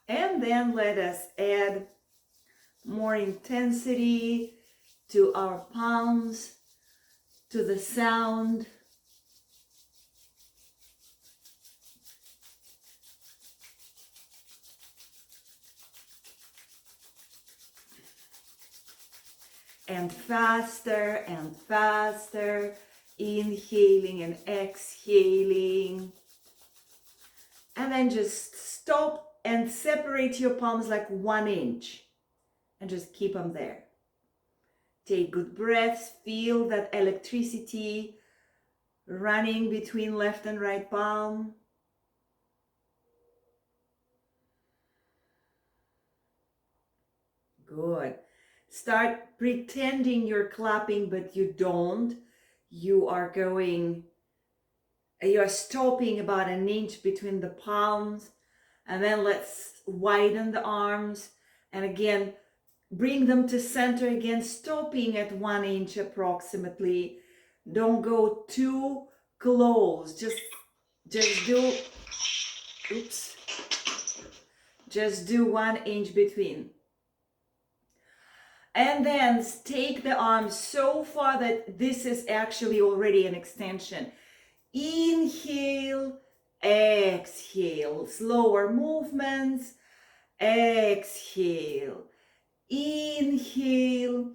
And then let us add more intensity to our palms, to the sound. And faster and faster, inhaling and exhaling. And then just stop and separate your palms like 1 inch and just keep them there. Take good breaths, feel that electricity running between left and right palm. Good. Start pretending you're clapping, but you don't. You are stopping about 1 inch between the palms. And then let's widen the arms. And again, bring them to center again, stopping at 1 inch approximately. Don't go too close. Just do, oops. Just do 1 inch between. And then take the arms so far that this is actually already an extension. Inhale, exhale, slower movements, exhale, inhale,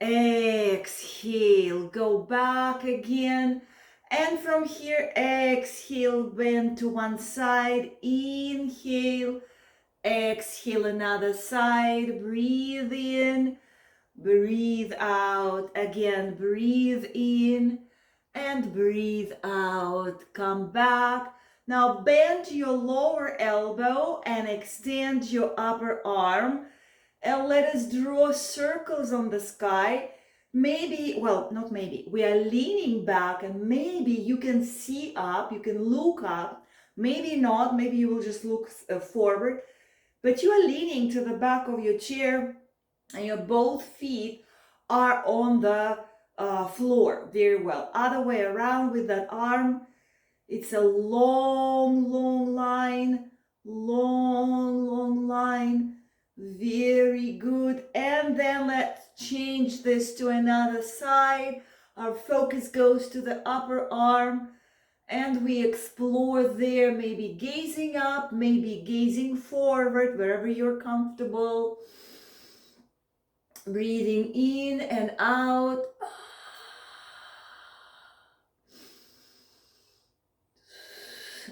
exhale, go back again. And from here, exhale, bend to one side, inhale, exhale another side, breathe in, breathe out, again breathe in and breathe out, come back. Now bend your lower elbow and extend your upper arm, and let us draw circles on the sky. Maybe, well, not maybe, we are leaning back and maybe you can see up, you can look up, maybe not, maybe you will just look forward. But you are leaning to the back of your chair and your both feet are on the floor. Very well. Other way around with that arm. It's a long, long line. Long, long line. Very good. And then let's change this to another side. Our focus goes to the upper arm. And we explore there, maybe gazing up, maybe gazing forward, wherever you're comfortable. Breathing in and out.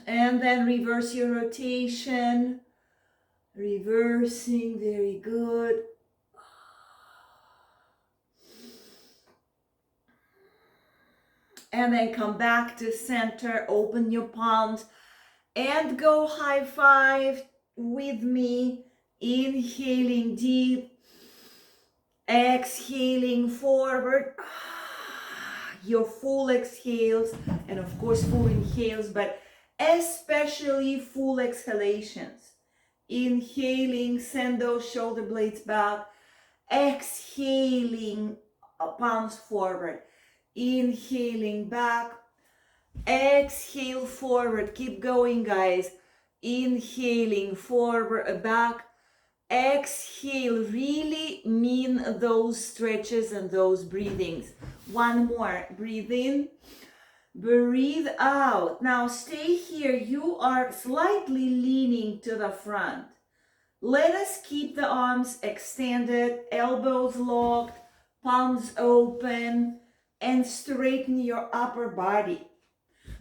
And then reverse your rotation. Reversing, very good. And then come back to center, open your palms and go high five with me. Inhaling deep, exhaling forward. Your full exhales and of course full inhales, but especially full exhalations. Inhaling, send those shoulder blades back. Exhaling, palms forward. Inhaling back, exhale forward, keep going guys. Inhaling forward, back, exhale, really mean those stretches and those breathings. One more, breathe in, breathe out. Now stay here, you are slightly leaning to the front. Let us keep the arms extended, elbows locked, palms open, and straighten your upper body.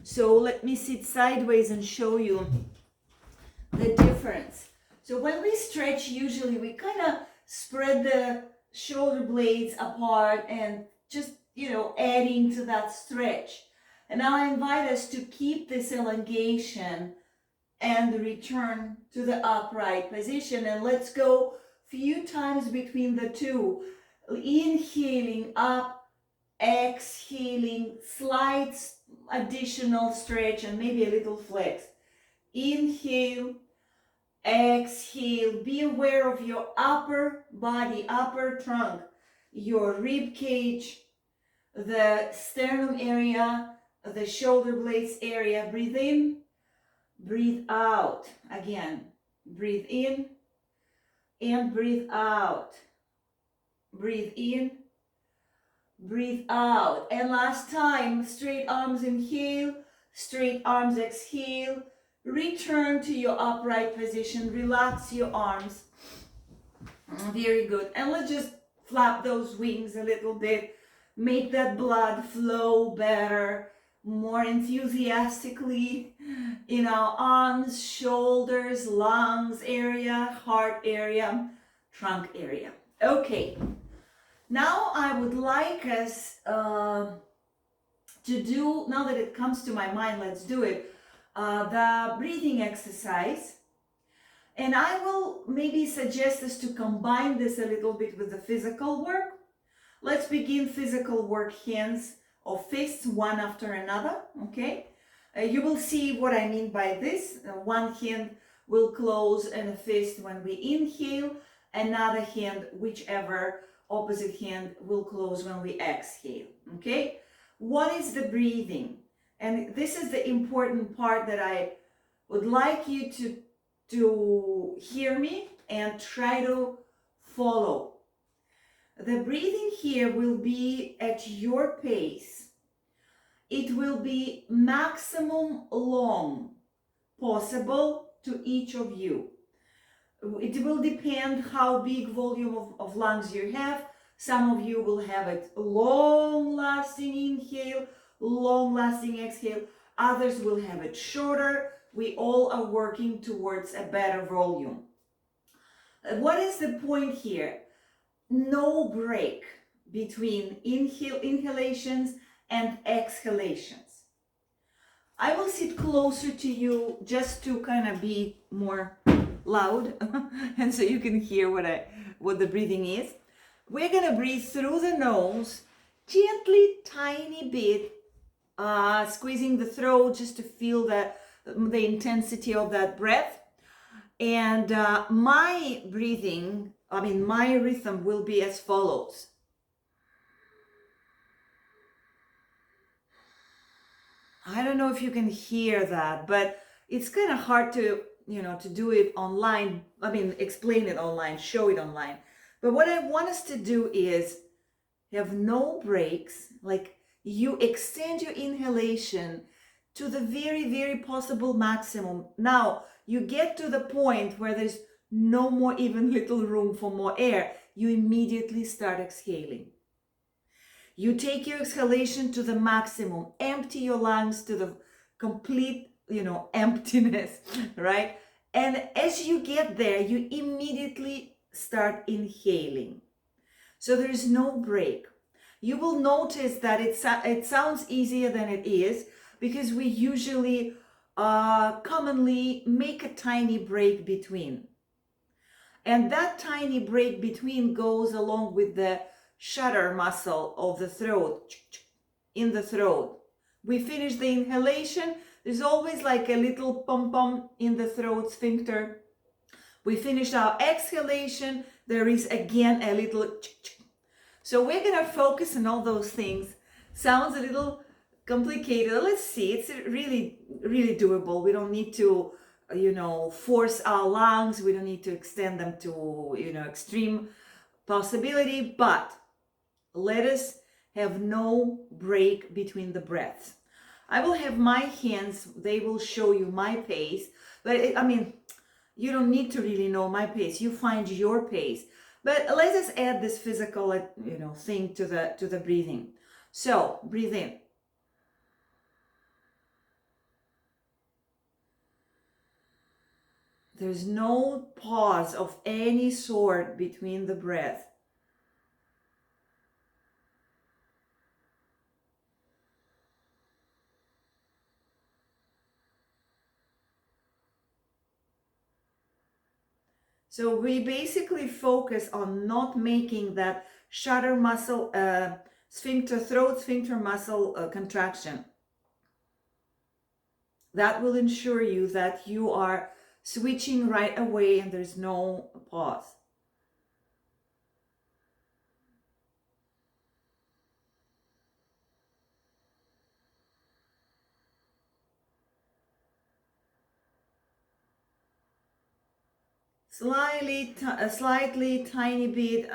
So let me sit sideways and show you the difference. So when we stretch, usually we kind of spread the shoulder blades apart and just, adding to that stretch. And now I invite us to keep this elongation and return to the upright position. And let's go a few times between the two. Inhaling up, exhaling, slight additional stretch and maybe a little flex. Inhale, exhale. Be aware of your upper body, upper trunk, your rib cage, the sternum area, the shoulder blades area. Breathe in, breathe out. Again, Breathe in and breathe out. Breathe in, breathe out. And last time, straight arms inhale, straight arms exhale. Return to your upright position. Relax your arms. Very good. And let's just flap those wings a little bit. Make that blood flow better, more enthusiastically in our arms, shoulders, lungs area, heart area, trunk area. Okay. Now I would like us to do, now that it comes to my mind, let's do it, the breathing exercise. And I will maybe suggest us to combine this a little bit with the physical work. Let's begin physical work, hands or fists, one after another, okay? You will see what I mean by this. One hand will close and a fist when we inhale, another hand, whichever opposite hand, will close when we exhale, okay? What is the breathing? And this is the important part that I would like you to hear me and try to follow. The breathing here will be at your pace. It will be maximum long possible to each of you. It will depend how big volume of lungs you have. Some of you will have it long lasting inhale, long lasting exhale. Others will have it shorter. We all are working towards a better volume. What is the point here? No break between inhalations and exhalations. I will sit closer to you just to kind of be more loud and so you can hear what the breathing is. We're going to breathe through the nose, gently, tiny bit, squeezing the throat just to feel the intensity of that breath. And my breathing, my rhythm will be as follows. I don't know if you can hear that, but it's kind of hard to, to do it online. Explain it online, show it online. But what I want us to do is have no breaks, like you extend your inhalation to the very, very possible maximum. Now, you get to the point where there's no more even little room for more air. You immediately start exhaling. You take your exhalation to the maximum, empty your lungs to the complete, emptiness, right? And as you get there, you immediately start inhaling. So there is no break. You will notice that it sounds easier than it is because we usually commonly make a tiny break between. And that tiny break between goes along with the shudder muscle of the throat, in the throat. We finish the inhalation, there's always like a little pom-pom in the throat sphincter. We finished our exhalation, there is again a little. So we're going to focus on all those things. Sounds a little complicated. Let's see, it's really, really doable. We don't need to, force our lungs. We don't need to extend them to, extreme possibility, but let us have no break between the breaths. I will have my hands, they will show you my pace, but you don't need to really know my pace. You find your pace. But let us add this physical, thing to the breathing. So breathe in. There's no pause of any sort between the breath. So we basically focus on not making that shudder muscle, throat sphincter muscle contraction. That will ensure you that you are switching right away and there's no pause. slightly tiny bit,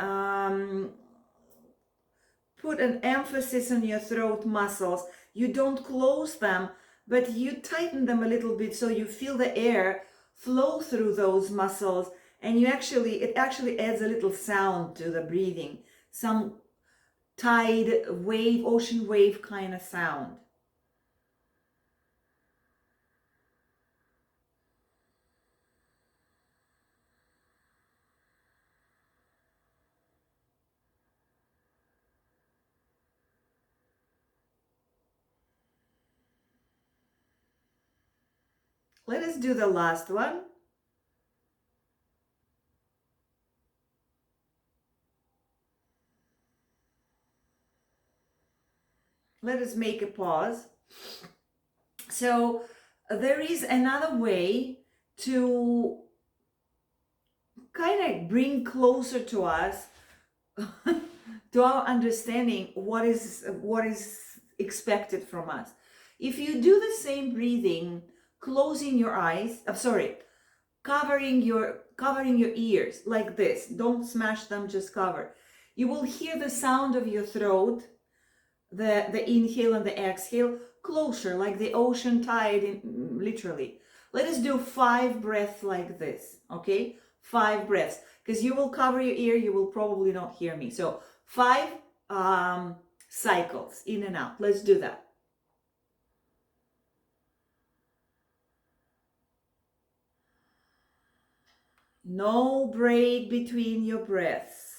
put an emphasis on your throat muscles. You don't close them, but you tighten them a little bit so you feel the air flow through those muscles, and it actually adds a little sound to the breathing, some tide wave, ocean wave kind of sound. Let us do the last one. Let us make a pause. So there is another way to kind of bring closer to us to our understanding what is expected from us. If you do the same breathing, closing your eyes, covering your ears like this, don't smash them, just cover, you will hear the sound of your throat, the inhale and the exhale closer, like the ocean tide, literally. Let us do 5 breaths like this, okay? 5 breaths, because you will cover your ear, you will probably not hear me. So 5 cycles in and out. Let's do that. No break between your breaths.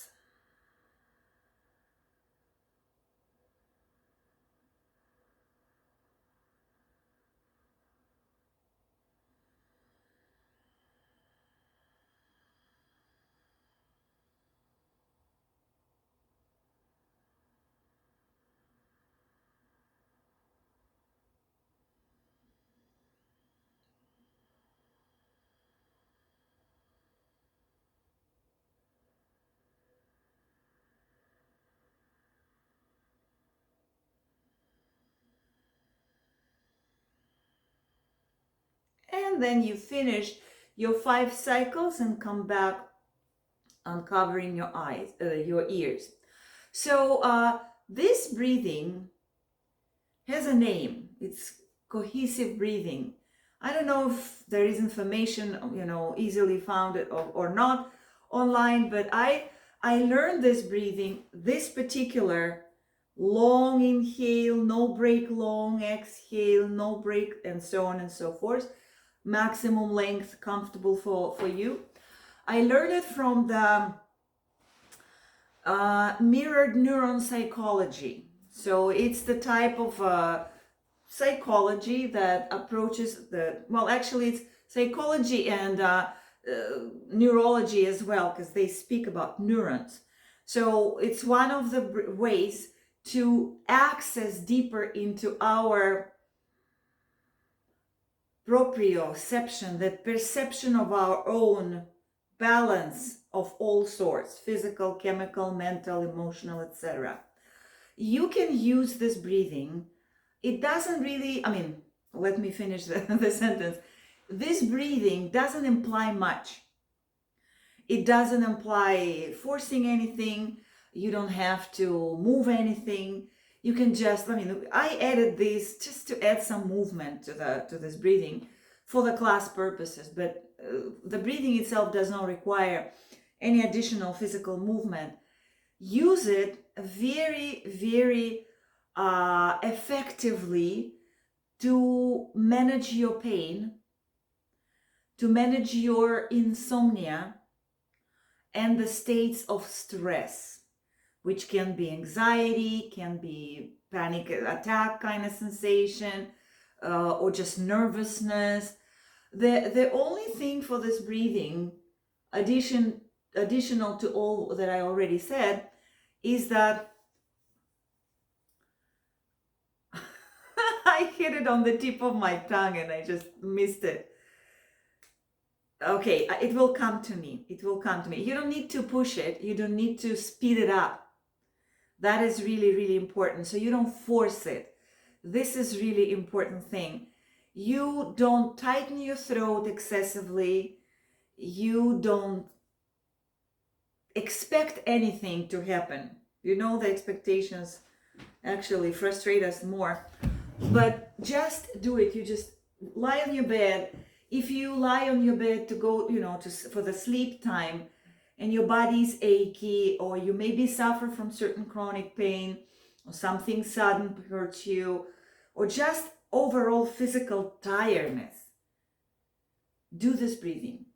And then you finish your 5 cycles and come back uncovering your eyes, your ears. So this breathing has a name. It's cohesive breathing. I don't know if there is information, easily found or not online, but I learned this breathing, this particular long inhale, no break, long exhale, no break, and so on and so forth. Maximum length, comfortable for you. I learned it from the mirrored neuron psychology. So it's the type of psychology that approaches actually it's psychology and neurology as well, because they speak about neurons. So it's one of the ways to access deeper into our proprioception, that perception of our own balance of all sorts, physical, chemical, mental, emotional, etc. You can use this breathing. It doesn't really, let me finish the sentence. This breathing doesn't imply much. It doesn't imply forcing anything. You don't have to move anything. You can just, I added this just to add some movement to this breathing for the class purposes, but the breathing itself does not require any additional physical movement. Use it very, very effectively to manage your pain, to manage your insomnia, and the states of stress, which can be anxiety, can be panic attack kind of sensation, or just nervousness. The only thing for this breathing, additional to all that I already said, is that I hit it on the tip of my tongue and I just missed it. Okay, it will come to me. It will come to me. You don't need to push it. You don't need to speed it up. That is really, really important. So you don't force it. This is really important thing. You don't tighten your throat excessively. you don't expect anything to happen. You know, the expectations actually frustrate us more. But just do it. You just lie on your bed. If you lie on your bed to go, for the sleep time, and your body's achy, or you maybe suffer from certain chronic pain, or something sudden hurts you, or just overall physical tiredness, do this breathing.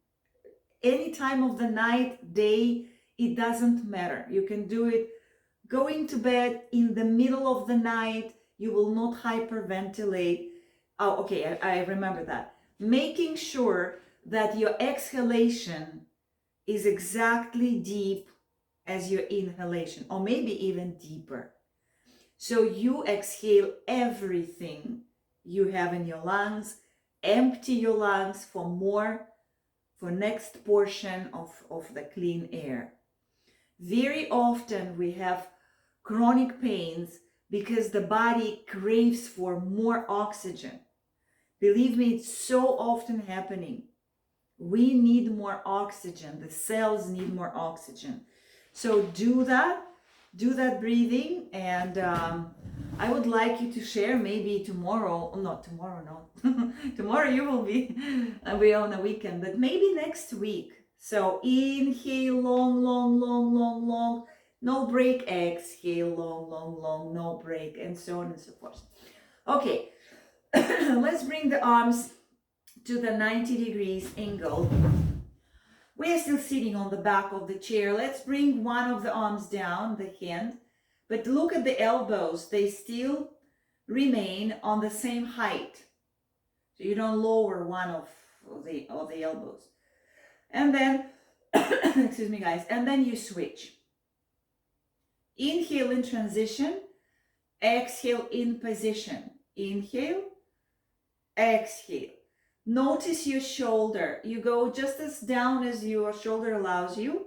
Any time of the night, day, it doesn't matter. You can do it going to bed in the middle of the night. You will not hyperventilate. Oh, okay, I remember that. Making sure that your exhalation is exactly deep as your inhalation, or maybe even deeper. So you exhale everything you have in your lungs, empty your lungs for next portion of the clean air. Very often we have chronic pains because the body craves for more oxygen. Believe me, it's so often happening. We need more oxygen. The cells need more oxygen. So do that breathing, and I would like you to share maybe tomorrow. Not tomorrow, no. Tomorrow you will be away on a weekend, but maybe next week. So inhale, long, long, long, long, long, no break. Exhale, long, long, long, no break, and so on and so forth. Okay, let's bring the arms to the 90 degrees angle. We are still sitting on the back of the chair. Let's bring one of the arms down, the hand, but look at the elbows. They still remain on the same height. So you don't lower one of the elbows. And then, excuse me guys, and then you switch. Inhale in transition, exhale in position. Inhale, exhale. Notice your shoulder. You go just as down as your shoulder allows you.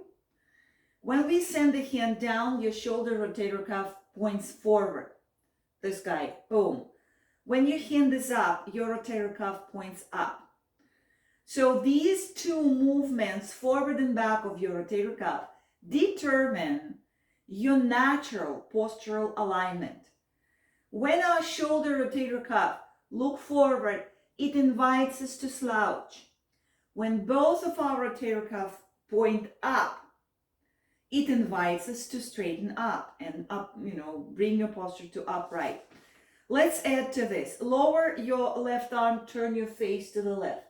When we send the hand down, your shoulder rotator cuff points forward. This guy, boom. When your hand is up, your rotator cuff points up. So these two movements, forward and back of your rotator cuff, determine your natural postural alignment. When our shoulder rotator cuff look forward, it invites us to slouch. When both of our rotator cuff point up, it invites us to straighten up and up, bring your posture to upright. Let's add to this. Lower your left arm, turn your face to the left.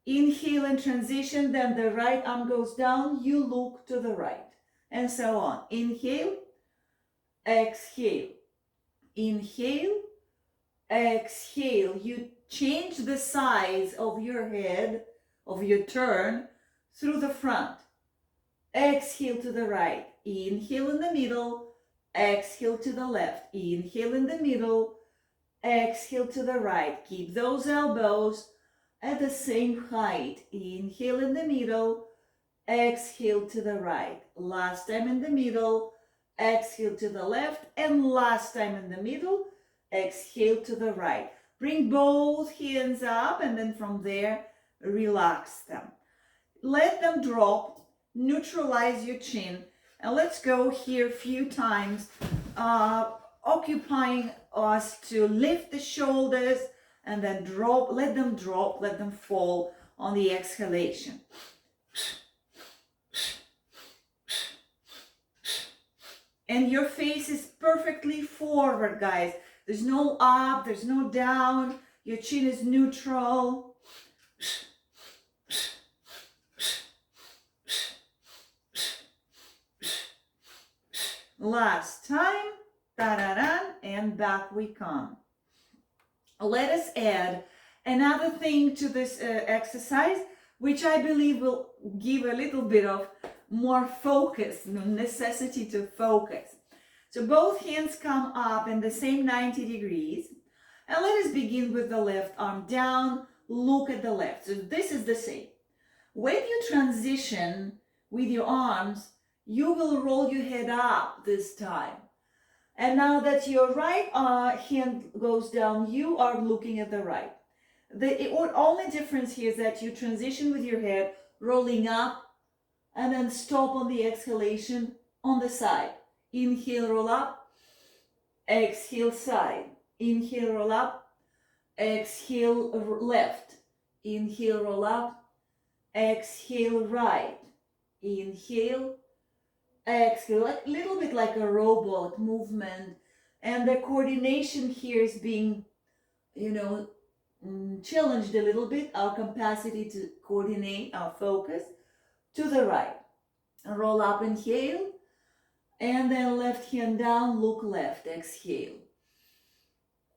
Inhale and transition, then the right arm goes down, you look to the right, and so on. Inhale, exhale. Inhale, exhale. You change the size of your head, of your turn, through the front. Exhale to the right. Inhale in the middle, exhale to the left. Inhale in the middle, exhale to the right. Keep those elbows at the same height. Inhale in the middle, exhale to the right. Last time in the middle, exhale to the left, and last time in the middle, exhale to the right. Bring both hands up, and then from there, relax them. Let them drop, neutralize your chin, and let's go here a few times, occupying us to lift the shoulders and then drop, let them fall on the exhalation. And your face is perfectly forward, guys. There's no up, there's no down. Your chin is neutral. Last time. Da-da-da, and back we come. Let us add another thing to this exercise, which I believe will give a little bit of more focus, necessity to focus. So both hands come up in the same 90 degrees. And let us begin with the left arm down. Look at the left. So this is the same. When you transition with your arms, you will roll your head up this time. And now that your right hand goes down, you are looking at the right. The only difference here is that you transition with your head, rolling up, and then stop on the exhalation on the side. Inhale, roll up, exhale, side. Inhale, roll up, exhale, left. Inhale, roll up, exhale, right. Inhale, exhale, a little bit like a robot movement. And the coordination here is being, challenged a little bit, our capacity to coordinate our focus to the right. Roll up, inhale, and then left hand down, look left, exhale.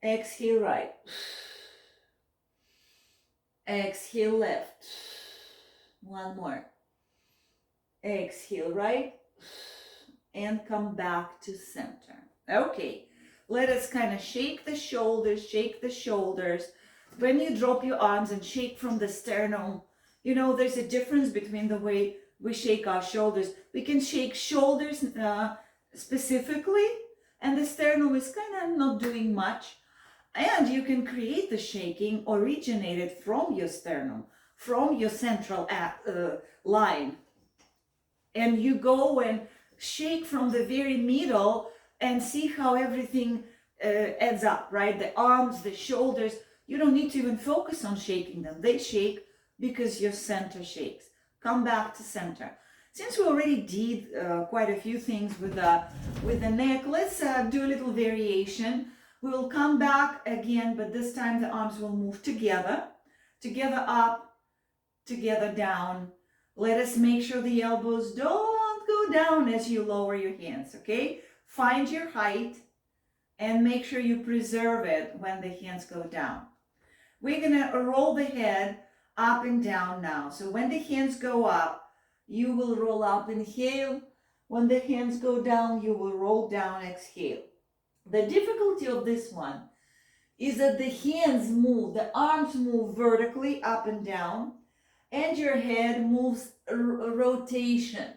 Exhale, right. Exhale, left. One more. Exhale, right. And come back to center. Okay, let us kind of shake the shoulders, When you drop your arms and shake from the sternum, there's a difference between the way we shake our shoulders. We can shake shoulders specifically, and the sternum is kind of not doing much. And you can create the shaking originated from your sternum, from your central line. And you go and shake from the very middle and see how everything adds up, right? The arms, the shoulders, you don't need to even focus on shaking them. They shake because your center shakes. Come back to center. Since we already did quite a few things with the neck, let's do a little variation. We will come back again, but this time the arms will move together up, together down. Let us make sure the elbows don't go down as you lower your hands, okay? Find your height and make sure you preserve it when the hands go down. We're gonna roll the head up and down now. So when the hands go up, you will roll up, inhale. When the hands go down, you will roll down, exhale. The difficulty of this one is that the hands move, the arms move vertically up and down, and your head moves in rotation.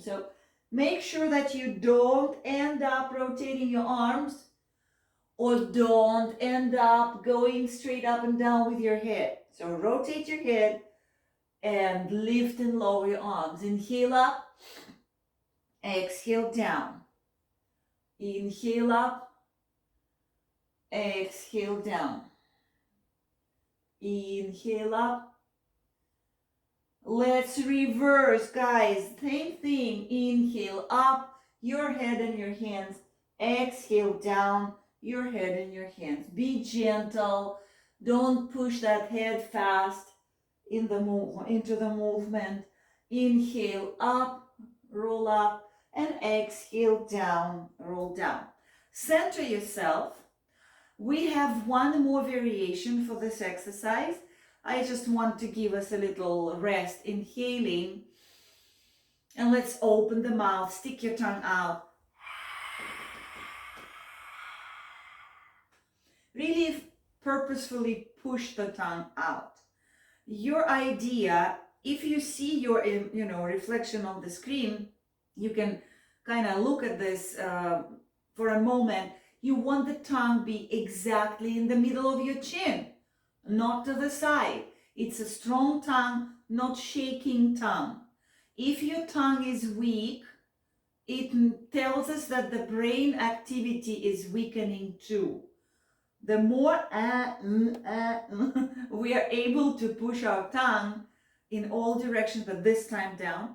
So make sure that you don't end up rotating your arms, or don't end up going straight up and down with your head. So rotate your head and lift and lower your arms. Inhale up, exhale down. Inhale up, exhale down. Inhale up. Let's reverse, guys. Same thing. Inhale up, your head and your hands. Exhale down, your head and your hands. Be gentle. Don't push that head fast into the movement. Inhale up, roll up, and exhale down, roll down. Center yourself. We have one more variation for this exercise. I just want to give us a little rest. Inhaling, and let's open the mouth, stick your tongue out. Really purposefully push the tongue out. Your idea, if you see your reflection on the screen, you can kind of look at this for a moment. You want the tongue be exactly in the middle of your chin, not to the side. It's a strong tongue, not shaking tongue. If your tongue is weak, it tells us that the brain activity is weakening too. The more we are able to push our tongue in all directions, but this time down,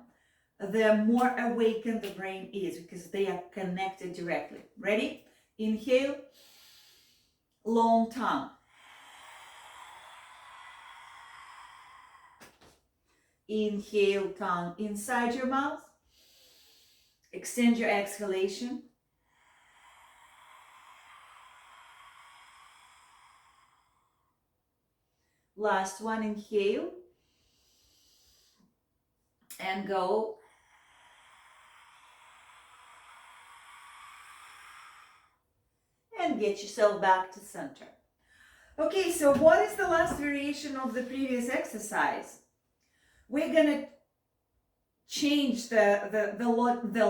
the more awakened the brain is, because they are connected directly. Ready? Inhale, long tongue. Inhale, tongue inside your mouth. Extend your exhalation. Last one, inhale. And go. And get yourself back to center. Okay, so what is the last variation of the previous exercise? We're gonna change the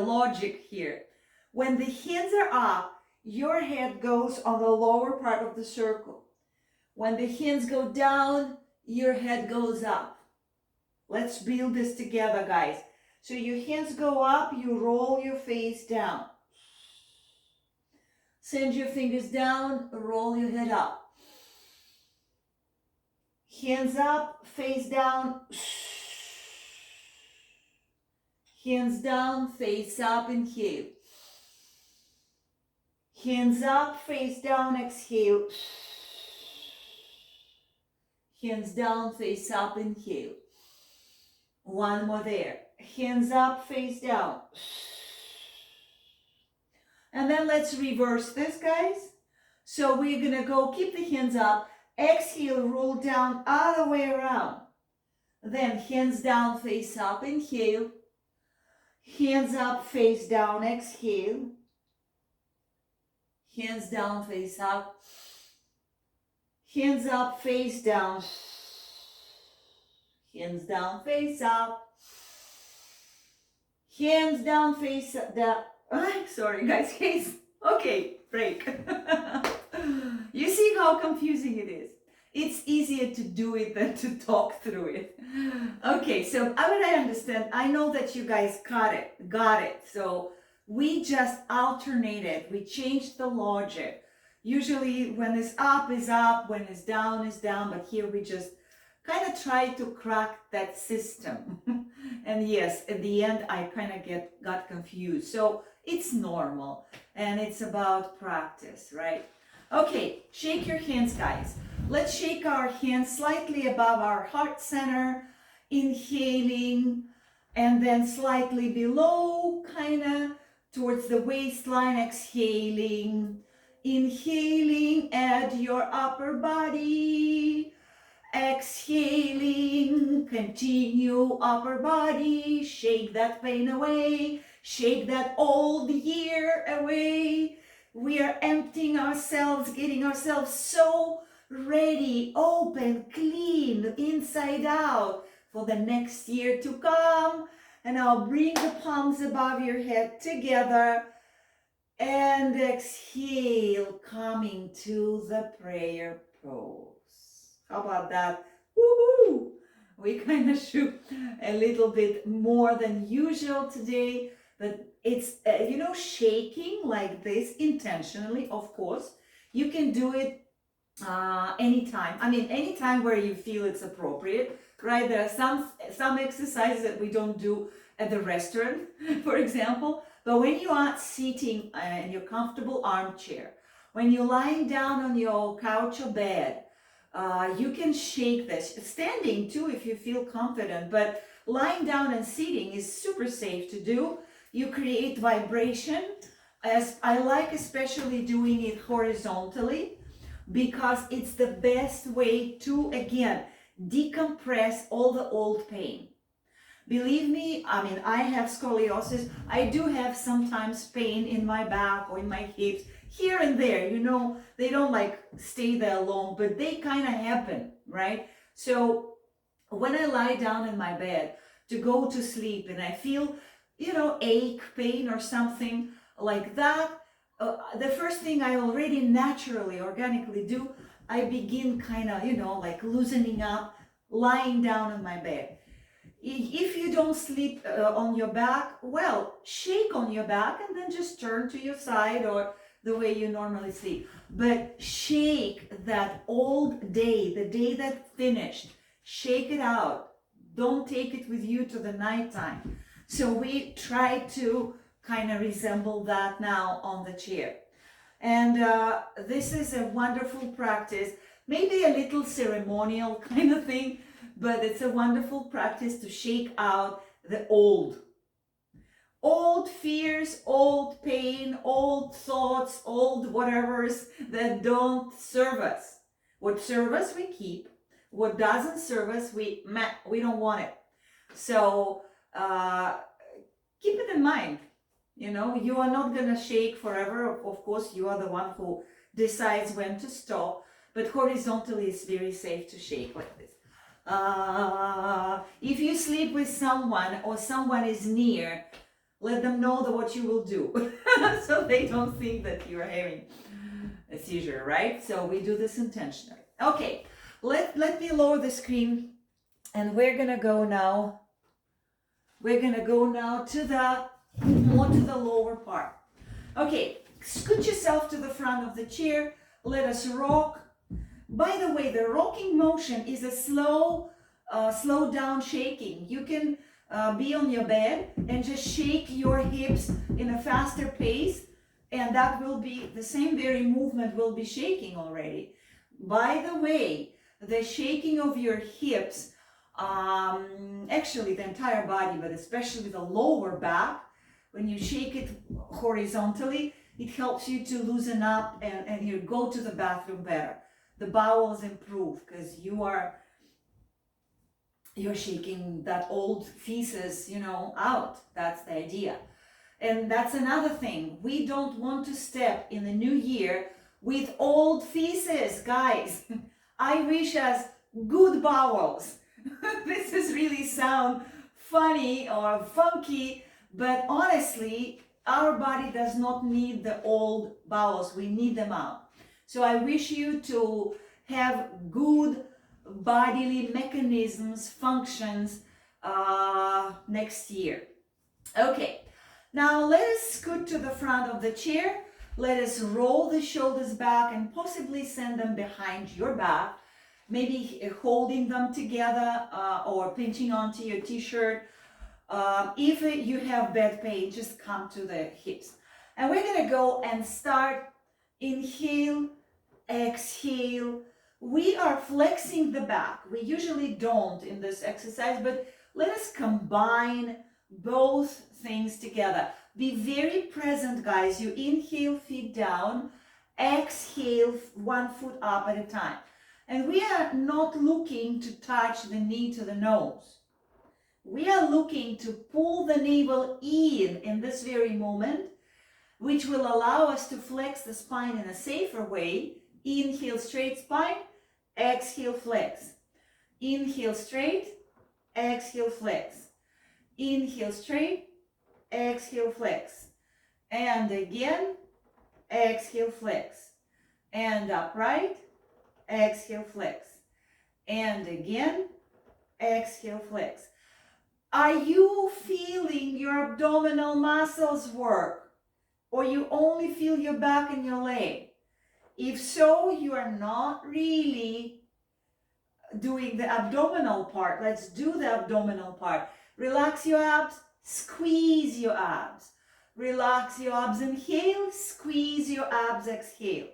logic here. When the hands are up, your head goes on the lower part of the circle. When the hands go down, your head goes up. Let's build this together, guys. So your hands go up, you roll your face down. Send your fingers down, roll your head up. Hands up, face down. Hands down, face up, inhale. Hands up, face down, exhale. Hands down, face up, inhale. One more there. Hands up, face down. And then let's reverse this, guys. So we're gonna go, keep the hands up, exhale, roll down, other way around. Then hands down, face up, inhale. Hands up, face down, exhale. Hands down, face up. Hands up, face down. Hands down, face up. Hands down, face down. Sorry, guys. Okay, break. You see how confusing it is? It's easier to do it than to talk through it. Okay, so what I understand, I know that you guys got it. So we just alternated, we changed the logic. Usually when it's up is up, when it's down is down, but here we just kind of try to crack that system. And yes, at the end I kind of got confused. So it's normal and it's about practice, right? Okay, shake your hands, guys. Let's shake our hands slightly above our heart center, inhaling, and then slightly below, kind of towards the waistline, exhaling. Inhaling, add your upper body. Exhaling, continue upper body. Shake that pain away. Shake that old year away. We are emptying ourselves, getting ourselves so ready, open, clean, inside out for the next year to come. And now bring the palms above your head together and exhale, coming to the prayer pose. How about that? Woohoo! We kind of shook a little bit more than usual today, but it's, shaking like this intentionally, of course. You can do it anytime. I mean, anytime where you feel it's appropriate, right? There are some exercises that we don't do at the restaurant, for example. But when you are sitting in your comfortable armchair, when you're lying down on your couch or bed, you can shake this. Standing too, if you feel confident, but lying down and sitting is super safe to do. You create vibration. As I like especially doing it horizontally, because it's the best way to, again, decompress all the old pain. Believe me, I mean, I have scoliosis. I do have sometimes pain in my back or in my hips, here and there, they don't like stay there long, but they kind of happen, right? So when I lie down in my bed to go to sleep and I feel, ache, pain or something like that, the first thing I already naturally, organically do, I begin kind of, like loosening up, lying down on my bed. If you don't sleep on your back, well, shake on your back and then just turn to your side or the way you normally sleep. But shake that old day, the day that finished, shake it out. Don't take it with you to the nighttime. So we try to kind of resemble that now on the chair. And this is a wonderful practice, maybe a little ceremonial kind of thing, but it's a wonderful practice to shake out the old fears, old pain, old thoughts, old whatevers that don't serve us. What serves us, we keep. What doesn't serve us, we don't want it. So keep it in mind. You are not going to shake forever. Of course, you are the one who decides when to stop. But horizontally, it's very safe to shake like this. If you sleep with someone or someone is near, let them know what you will do so they don't think that you're having a seizure, right? So we do this intentionally. Okay, let me lower the screen, and we're gonna go now. We're gonna go now to the more to the lower part. Okay, scoot yourself to the front of the chair. Let us rock. By the way, the rocking motion is a slow down shaking. You can be on your bed and just shake your hips in a faster pace, and that will be the same very movement will be shaking already. By the way, the shaking of your hips, actually the entire body, but especially the lower back, when you shake it horizontally, it helps you to loosen up and you go to the bathroom better. The bowels improve because you're shaking that old feces, out. That's the idea. And that's another thing. We don't want to step in the new year with old feces, guys. I wish us good bowels. This is really sound funny or funky, but honestly, our body does not need the old bowels. We need them out. So I wish you to have good bodily mechanisms, functions next year. Okay, now let us scoot to the front of the chair. Let us roll the shoulders back and possibly send them behind your back, maybe holding them together or pinching onto your t-shirt. If you have back pain, just come to the hips. And we're gonna go and start. Inhale, exhale. We are flexing the back. We usually don't in this exercise, but let us combine both things together. Be very present, guys. You inhale, feet down, exhale, one foot up at a time. And we are not looking to touch the knee to the nose. We are looking to pull the navel in this very moment, which will allow us to flex the spine in a safer way. Inhale, straight spine, exhale, flex. Inhale, straight, exhale, flex. Inhale, straight, exhale, flex. And again, exhale, flex. And upright, exhale, flex. And again, exhale, flex. Are you feeling your abdominal muscles work? Or you only feel your back and your leg? If so, you are not really doing the abdominal part. Let's do the abdominal part. Relax your abs, squeeze your abs. Relax your abs, inhale, squeeze your abs, exhale.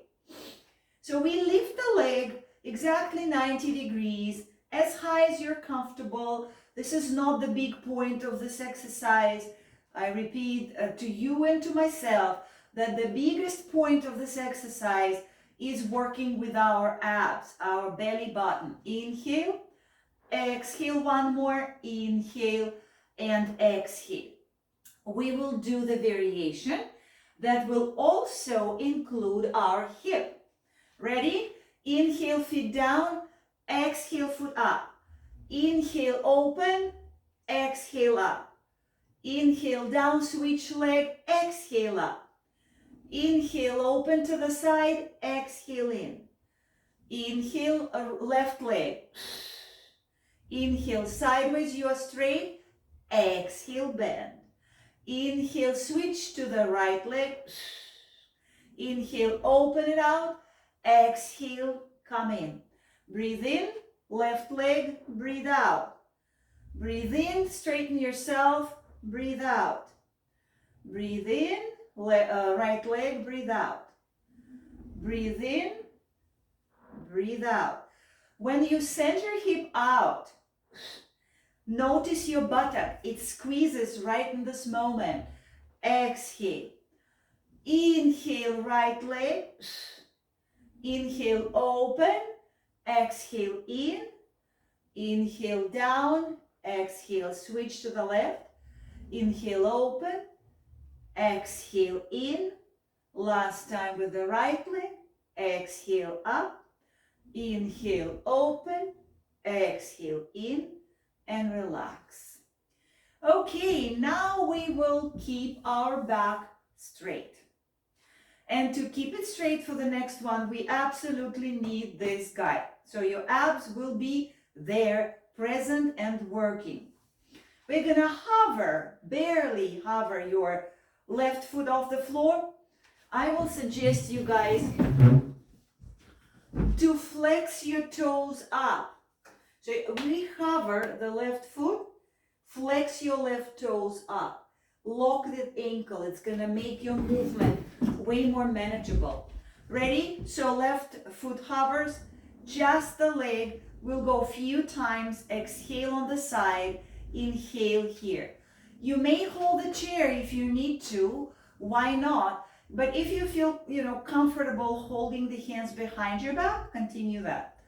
So we lift the leg exactly 90 degrees, as high as you're comfortable. This is not the big point of this exercise. I repeat to you and to myself that the biggest point of this exercise is working with our abs, our belly button. Inhale, exhale, one more, inhale and exhale. We will do the variation that will also include our hip. Ready? Inhale, feet down, exhale, foot up. Inhale, open, exhale, up. Inhale, down, switch leg, exhale, up. Inhale, open to the side, exhale in. Inhale, left leg. Inhale, sideways, you are straight. Exhale, bend. Inhale, switch to the right leg. Inhale, open it out. Exhale, come in. Breathe in, left leg, breathe out. Breathe in, straighten yourself, breathe out. Breathe in, right leg, breathe out. Breathe in, breathe out. When you send your hip out, notice your buttock. It squeezes right in this moment. Exhale. Inhale, right leg. Inhale, open. Exhale, in. Inhale, down. Exhale, switch to the left. Inhale, open. Exhale, in. Last time with the right leg. Exhale, up. Inhale, open. Exhale, in. And relax. Okay, now we will keep our back straight. And to keep it straight for the next one, we absolutely need this guy. So your abs will be there, present and working. We're gonna hover, barely hover your left foot off the floor. I will suggest you guys to flex your toes up. So we hover the left foot, flex your left toes up. Lock the ankle. It's gonna make your movement way more manageable. Ready? So left foot hovers, just the leg. We'll go a few times. Exhale on the side, inhale here. You may hold the chair if you need to, why not? But if you feel, comfortable holding the hands behind your back, continue that.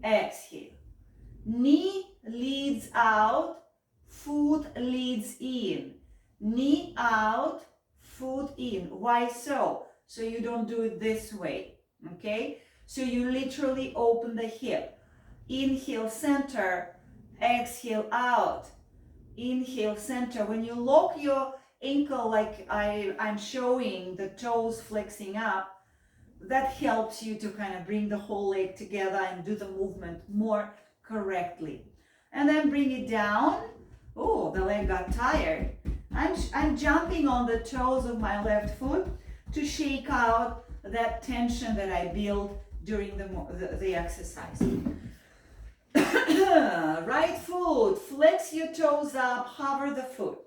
Exhale. Knee leads out, foot leads in. Knee out, foot in. Why so? So you don't do it this way, okay? So you literally open the hip. Inhale, center. Exhale, out. Inhale, center. When you lock your ankle like I'm showing, the toes flexing up, that helps you to kind of bring the whole leg together and do the movement more correctly. And then bring it down. Oh, the leg got tired. I'm jumping on the toes of my left foot to shake out that tension that I built during the exercise. Right foot, flex your toes up, hover the foot.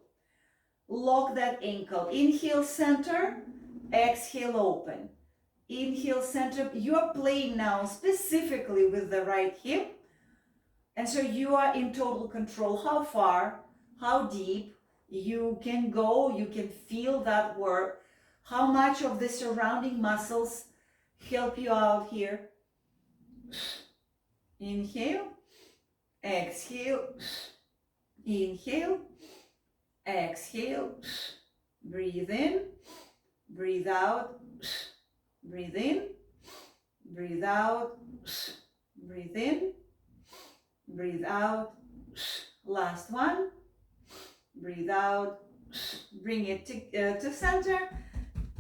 Lock that ankle. Inhale, center. Exhale, open. Inhale, center. You are playing now specifically with the right hip. And so you are in total control. How far, how deep you can go. You can feel that work. How much of the surrounding muscles help you out here. Inhale. Exhale. Inhale. Exhale. Breathe in. Breathe out. Breathe in. Breathe out. Breathe in. Breathe out. Last one. Breathe out. Bring it to center.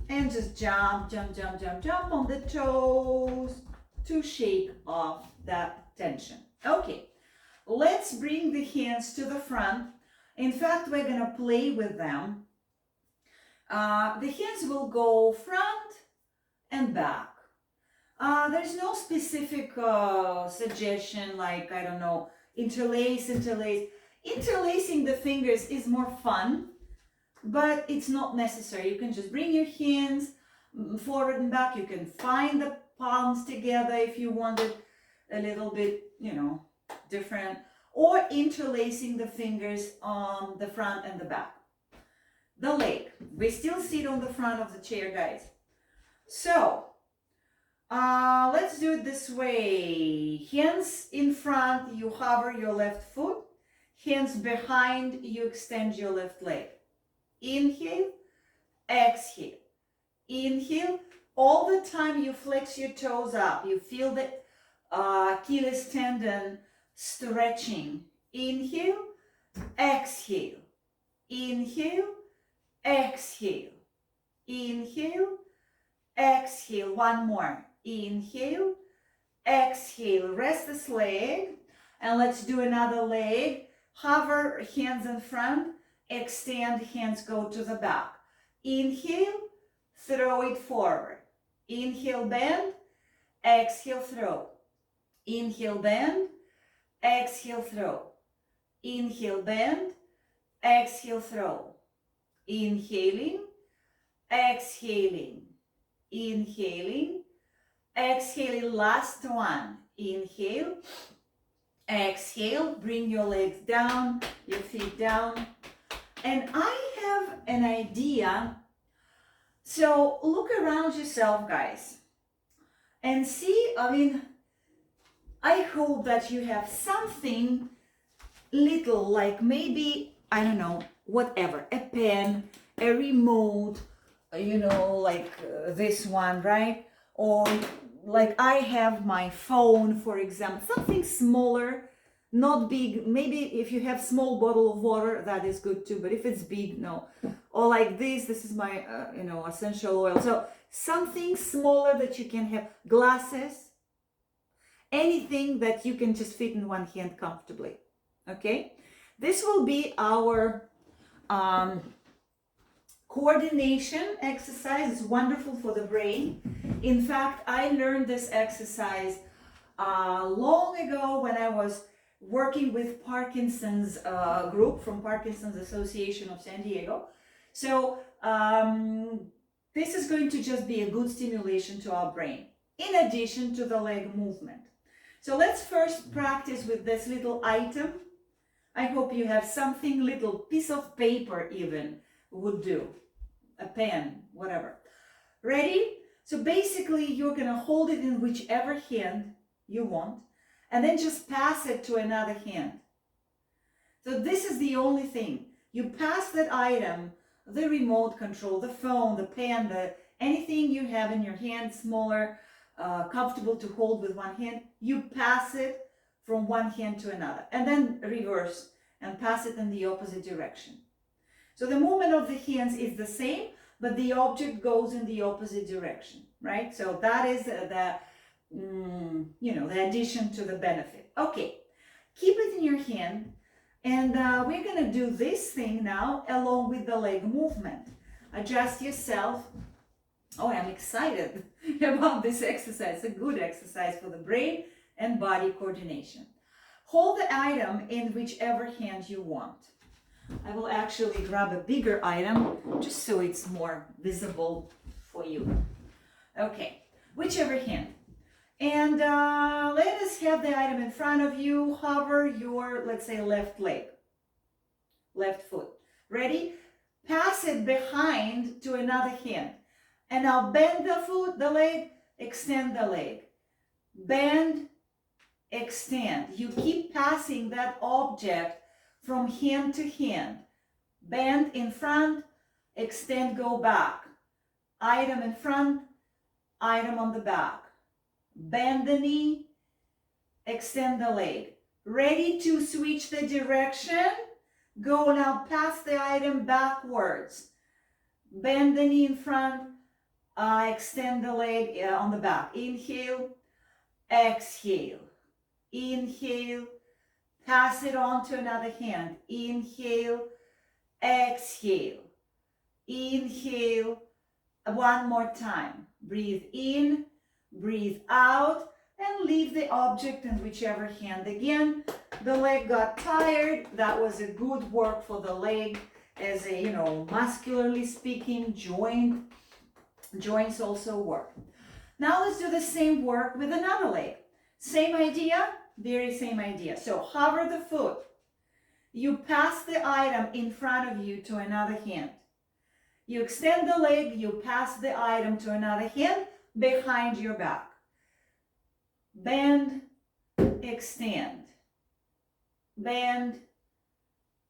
And just jump on the toes to shake off that tension. Okay, let's bring the hands to the front. In fact, we're gonna play with them. The hands will go front and back. There's no specific suggestion like, I don't know, interlace. Interlacing the fingers is more fun, but it's not necessary. You can just bring your hands forward and back. You can find the palms together if you want it a little bit, different, or interlacing the fingers on the front and the back. The leg, we still sit on the front of the chair, guys. So let's do it this way. Hands in front, you hover your left foot. Hands behind, you extend your left leg. Inhale, exhale. Inhale. All the time you flex your toes up. You feel the Achilles tendon stretching. Inhale, exhale. Inhale, exhale. Inhale, exhale. One more. Inhale, exhale. Rest this leg. And let's do another leg. Hover, hands in front. Extend, hands go to the back. Inhale, throw it forward. Inhale, bend. Exhale, throw. Inhale, bend. Exhale, throw. Inhale, bend. Exhale, throw. Inhaling. Exhaling. Inhaling. Exhaling. Last one. Inhale. Exhale. Bring your legs down, your feet down. And I have an idea. So look around yourself, guys, and see, I hope that you have something little, like maybe, I don't know, whatever, a pen, a remote, this one, right? Or like I have my phone, for example, something smaller, not big. Maybe if you have small bottle of water, that is good too, but if it's big, no. Or like this is my, essential oil. So something smaller that you can have, glasses, anything that you can just fit in one hand comfortably. Okay, this will be our coordination exercise. It's wonderful for the brain. In fact, I learned this exercise long ago when I was working with Parkinson's group from Parkinson's Association of San Diego. So this is going to just be a good stimulation to our brain, in addition to the leg movement. So let's first practice with this little item. I hope you have something, little piece of paper even would do, a pen, whatever. Ready? So basically you're gonna hold it in whichever hand you want, and then just pass it to another hand. So this is the only thing. You pass that item, the remote control, the phone, the pen, anything you have in your hand, smaller, comfortable to hold with one hand, you pass it from one hand to another, and then reverse and pass it in the opposite direction. So the movement of the hands is the same, but the object goes in the opposite direction, right? So that is the addition to the benefit. Okay, keep it in your hand, and we're gonna do this thing now along with the leg movement. Adjust yourself. Oh, I'm excited about this exercise. It's a good exercise for the brain and body coordination. Hold the item in whichever hand you want. I will actually grab a bigger item just so it's more visible for you. Okay, whichever hand. And let us have the item in front of you. Hover your, let's say, left leg, left foot. Ready? Pass it behind to another hand. And now bend the foot, the leg, extend the leg. Bend, extend. You keep passing that object from hand to hand. Bend in front, extend, go back. Item in front, item on the back. Bend the knee, extend the leg. Ready to switch the direction? Go now past the item backwards. Bend the knee in front, extend the leg on the back. Inhale, exhale. Inhale, pass it on to another hand. Inhale, exhale. Inhale, one more time. Breathe in, breathe out, and leave the object in whichever hand. Again, the leg got tired. That was a good work for the leg as a, muscularly speaking, joints also work. Now let's do the same work with another leg. Same idea, very same idea. So hover the foot. You pass the item in front of you to another hand. You extend the leg, you pass the item to another hand behind your back. Bend, extend. Bend,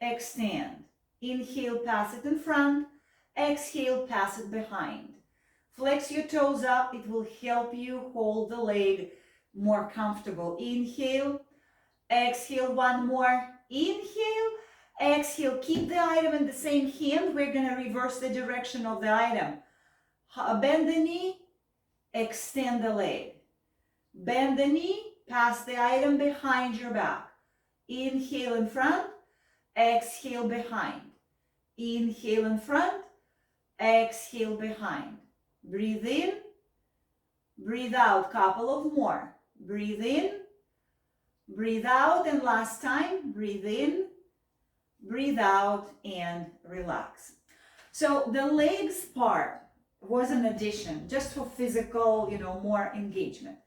extend. Inhale, pass it in front. Exhale, pass it behind. Flex your toes up. It will help you hold the leg more comfortable. Inhale, exhale, one more. Inhale, exhale. Keep the item in the same hand. We're going to reverse the direction of the item. Bend the knee, extend the leg. Bend the knee, pass the item behind your back. Inhale in front, exhale behind. Inhale in front, exhale behind. Breathe in, breathe out, couple of more. Breathe in, breathe out, and last time, breathe in, breathe out, and relax. So the legs part was an addition, just for physical, more engagement.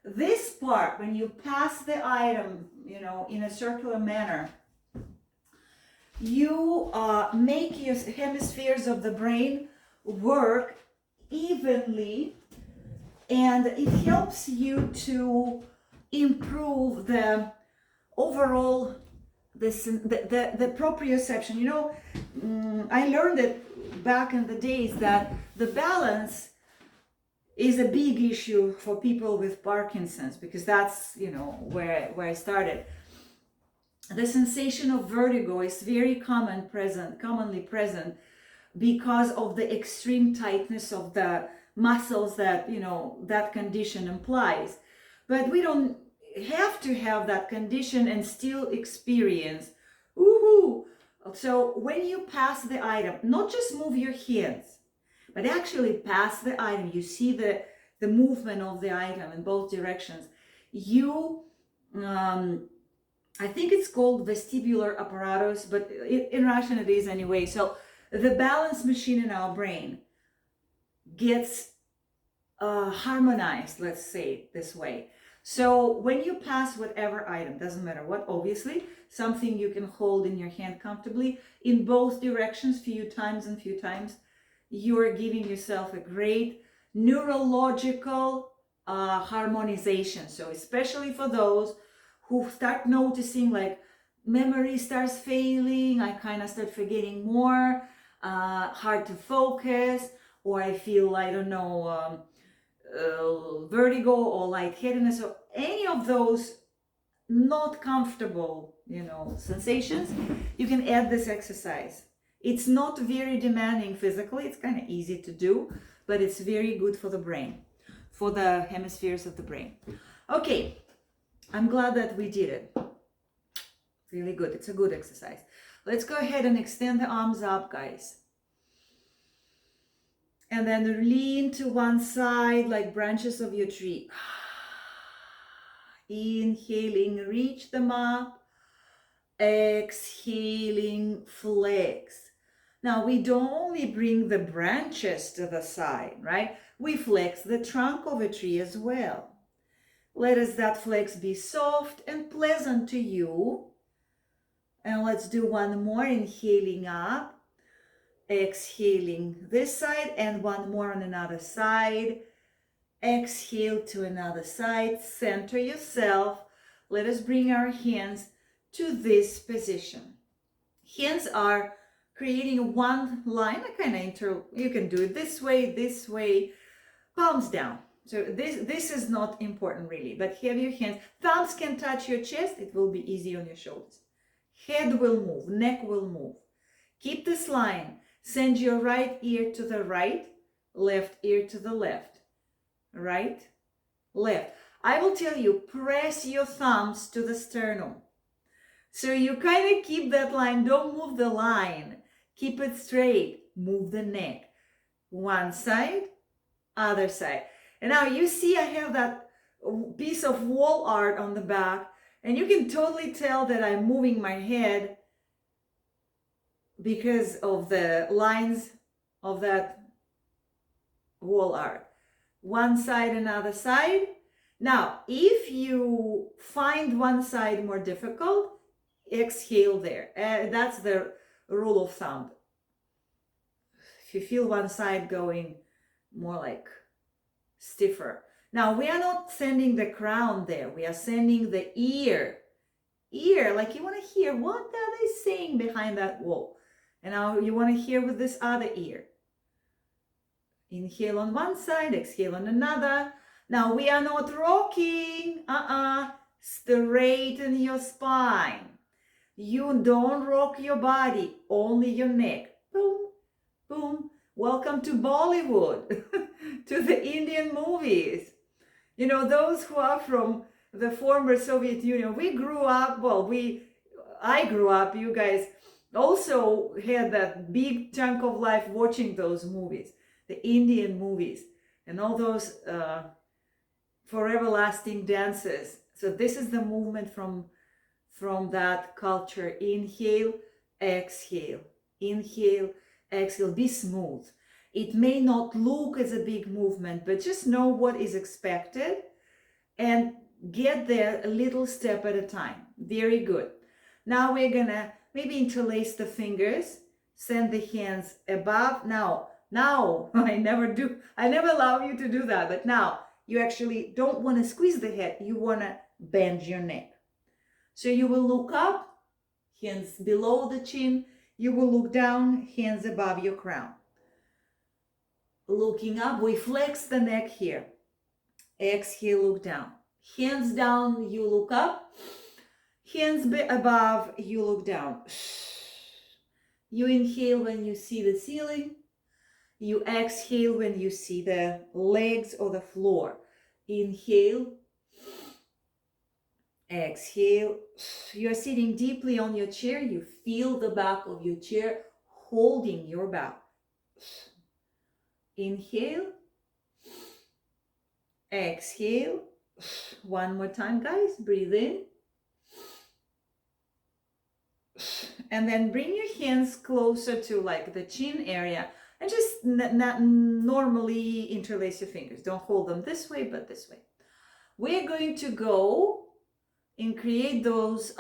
This part, when you pass the item, in a circular manner, you make your hemispheres of the brain work evenly, and it helps you to improve the overall the proprioception. I learned it back in the days that the balance is a big issue for people with Parkinson's, because that's where I started. The sensation of vertigo is very commonly present because of the extreme tightness of the muscles that that condition implies. But we don't have to have that condition and still experience. Woohoo! So when you pass the item, not just move your hands, but actually pass the item. You see the movement of the item in both directions. You, I think it's called vestibular apparatus, but in Russian it is anyway. So the balance machine in our brain gets harmonized, let's say it this way. So when you pass whatever item, doesn't matter what, obviously, something you can hold in your hand comfortably in both directions, few times, you are giving yourself a great neurological harmonization. So especially for those who start noticing like memory starts failing, I kind of start forgetting more, hard to focus, or I feel, I don't know, vertigo or lightheadedness, or any of those not comfortable, sensations, you can add this exercise. It's not very demanding physically, it's kind of easy to do, but it's very good for the brain, for the hemispheres of the brain. Okay, I'm glad that we did it. Really good, it's a good exercise. Let's go ahead and extend the arms up, guys. And then lean to one side like branches of your tree. Inhaling, reach them up. Exhaling, flex. Now we don't only bring the branches to the side, right? We flex the trunk of a tree as well. Let us that flex be soft and pleasant to you. And let's do one more, inhaling up. Exhaling this side, and one more on another side. Exhale to another side. Center yourself. Let us bring our hands to this position. Hands are creating one line. You can do it this way, palms down. So this is not important really, but have your hands. Thumbs can touch your chest. It will be easy on your shoulders. Head will move, neck will move. Keep this line. Send your right ear to the right, left ear to the left. Right, left. I will tell you, press your thumbs to the sternum. So you kind of keep that line. Don't move the line. Keep it straight. Move the neck. One side, other side. And now you see I have that piece of wall art on the back, and you can totally tell that I'm moving my head because of the lines of that wall art. One side, another side. Now, if you find one side more difficult, exhale there. That's the rule of thumb. If you feel one side going more like stiffer. Now, we are not sending the crown there. We are sending the ear. Ear, like you want to hear what are they saying behind that wall. And now you want to hear with this other ear. Inhale on one side, exhale on another. Now we are not rocking. Straighten your spine. You don't rock your body, only your neck. Boom, boom. Welcome to Bollywood, to the Indian movies. Those who are from the former Soviet Union, we grew up, I grew up, you guys also had that big chunk of life watching those movies, the Indian movies, and all those forever lasting dances. So this is the movement from that culture. Inhale, exhale, inhale, exhale. Be smooth. It may not look as a big movement, but just know what is expected and get there a little step at a time. Very good. Now we're gonna maybe interlace the fingers, send the hands above. Now, I never allow you to do that, but now you actually don't want to squeeze the head, you want to bend your neck. So you will look up, hands below the chin, you will look down, hands above your crown. Looking up, we flex the neck here. Exhale, look down. Hands down, you look up. Hands above, you look down. You inhale when you see the ceiling. You exhale when you see the legs or the floor. Inhale. Exhale. You're sitting deeply on your chair. You feel the back of your chair holding your back. Inhale. Exhale. One more time, guys. Breathe in. And then bring your hands closer to like the chin area and just not normally interlace your fingers. Don't hold them this way, but this way. We're going to go and create those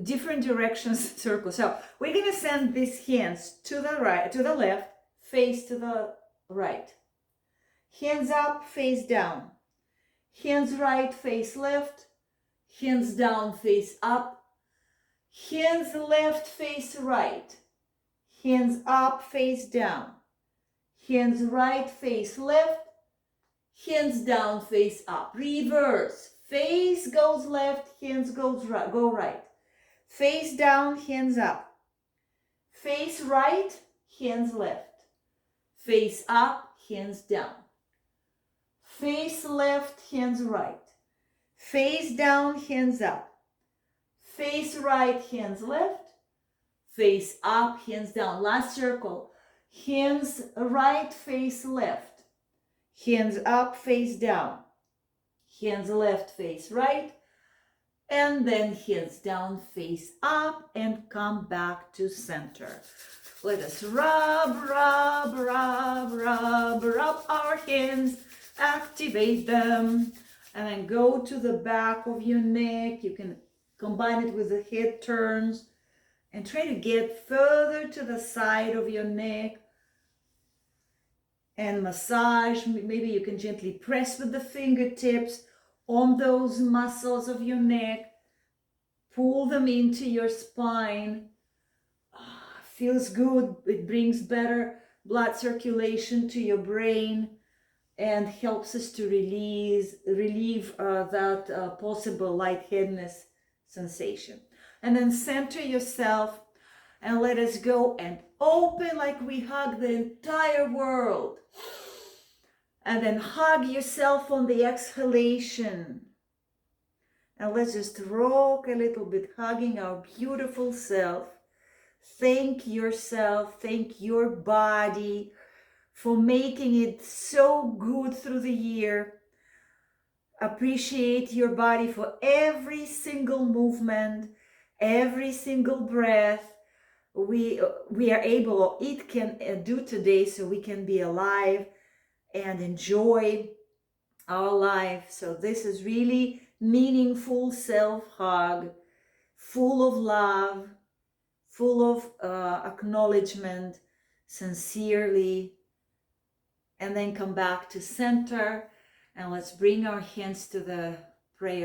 different directions circles. So we're going to send these hands to the right, to the left, face to the right. Hands up, face down. Hands right, face left. Hands down, face up. Hands left, face right. Hands up, face down. Hands right, face left. Hands down, face up. Reverse. Face goes left, hands goes right, go right. Face down, hands up. Face right, hands left. Face up, hands down. Face left, hands right. Face down, hands up. Face right, hands left. Face up, hands down. Last circle. Hands right, face left. Hands up, face down. Hands left, face right. And then hands down, face up, and come back to center. Let us rub, rub, rub, rub, rub our hands. Activate them. And then go to the back of your neck. You can combine it with the head turns. And try to get further to the side of your neck. And massage. Maybe you can gently press with the fingertips on those muscles of your neck. Pull them into your spine. Feels good. It brings better blood circulation to your brain and helps us to relieve that possible lightheadedness sensation. And then center yourself and let us go and open like we hug the entire world. And then hug yourself on the exhalation. And let's just rock a little bit, hugging our beautiful self. Thank yourself, thank your body for making it so good through the year. Appreciate your body for every single movement, every single breath we are able, or it can do today, so we can be alive and enjoy our life. So this is really meaningful self-hug, full of love, full of acknowledgement, sincerely. And then come back to center, and let's bring our hands to the prayer.